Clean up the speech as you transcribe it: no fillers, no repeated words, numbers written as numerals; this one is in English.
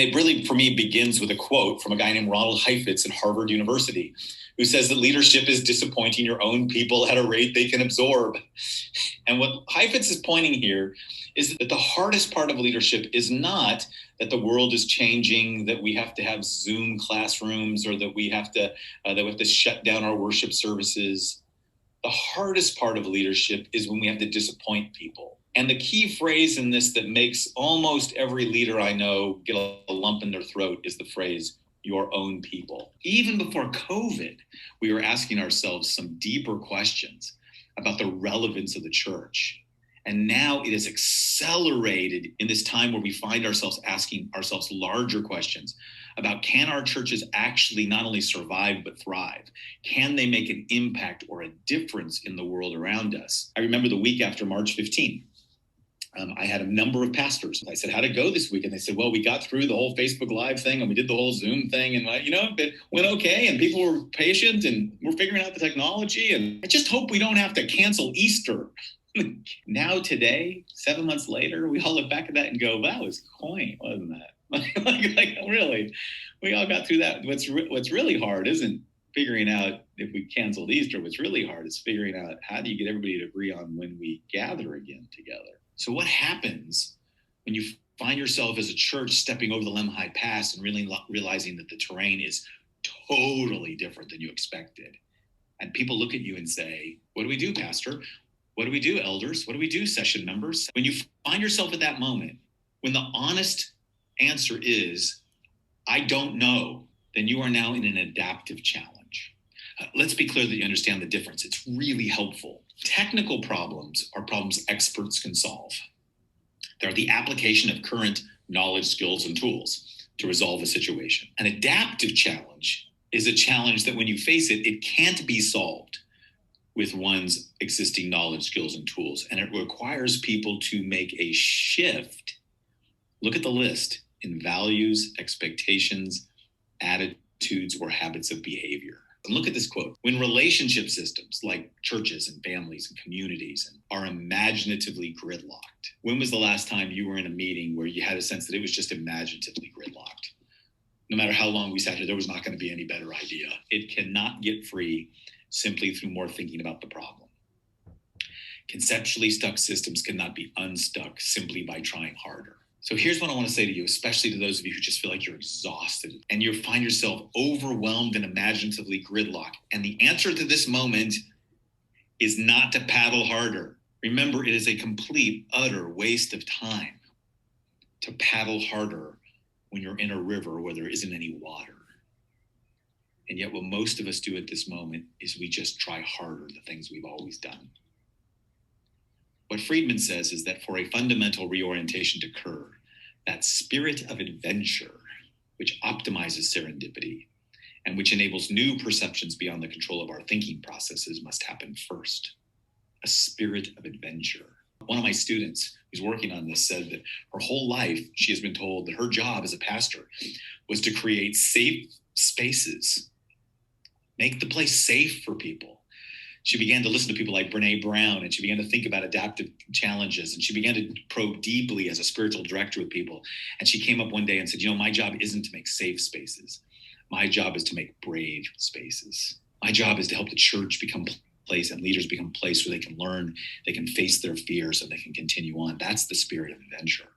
it really, for me, begins with a quote from a guy named Ronald Heifetz at Harvard University, who says that leadership is disappointing your own people at a rate they can absorb. And what Heifetz is pointing here is that the hardest part of leadership is not that the world is changing, that we have to have Zoom classrooms, or that we have to shut down our worship services. The hardest part of leadership is when we have to disappoint people. And the key phrase in this that makes almost every leader I know get a lump in their throat is the phrase, your own people. Even before COVID, we were asking ourselves some deeper questions about the relevance of the church. And now it is accelerated in this time where we find ourselves asking ourselves larger questions about, can our churches actually not only survive but thrive? Can they make an impact or a difference in the world around us? I remember the week after March 15th. I had a number of pastors. I said, how'd it go this week? And they said, well, we got through the whole Facebook Live thing and we did the whole Zoom thing, and it went okay, and people were patient and we're figuring out the technology. And I just hope we don't have to cancel Easter. Now today, 7 months later, we all look back at that and go, that was quaint, wasn't that? like really, we all got through that. What's really hard isn't figuring out if we canceled Easter. What's really hard is figuring out, how do you get everybody to agree on when we gather again together? So what happens when you find yourself as a church stepping over the Lemhi Pass and really realizing that the terrain is totally different than you expected? And people look at you and say, what do we do, Pastor? What do we do, elders? What do we do, session members? When you find yourself at that moment, when the honest answer is, I don't know, then you are now in an adaptive challenge. Let's be clear that you understand the difference. It's really helpful. Technical problems are problems experts can solve. They're the application of current knowledge, skills, and tools to resolve a situation. An adaptive challenge is a challenge that when you face it, it can't be solved with one's existing knowledge, skills, and tools. And it requires people to make a shift. Look at the list in values, expectations, attitudes, or habits of behavior. And look at this quote. When relationship systems like churches and families and communities are imaginatively gridlocked, when was the last time you were in a meeting where you had a sense that it was just imaginatively gridlocked? No matter how long we sat here, there was not going to be any better idea. It cannot get free simply through more thinking about the problem. Conceptually stuck systems cannot be unstuck simply by trying harder. So here's what I want to say to you, especially to those of you who just feel like you're exhausted and you find yourself overwhelmed and imaginatively gridlocked. And the answer to this moment is not to paddle harder. Remember, it is a complete, utter waste of time to paddle harder when you're in a river where there isn't any water. And yet what most of us do at this moment is we just try harder the things we've always done. What Friedman says is that for a fundamental reorientation to occur, that spirit of adventure, which optimizes serendipity and which enables new perceptions beyond the control of our thinking processes, must happen first. A spirit of adventure. One of my students who's working on this said that her whole life, she has been told that her job as a pastor was to create safe spaces, make the place safe for people. She began to listen to people like Brene Brown, and she began to think about adaptive challenges, and she began to probe deeply as a spiritual director with people. And she came up one day and said, my job isn't to make safe spaces. My job is to make brave spaces. My job is to help the church become a place and leaders become a place where they can learn, they can face their fears, and they can continue on. That's the spirit of adventure.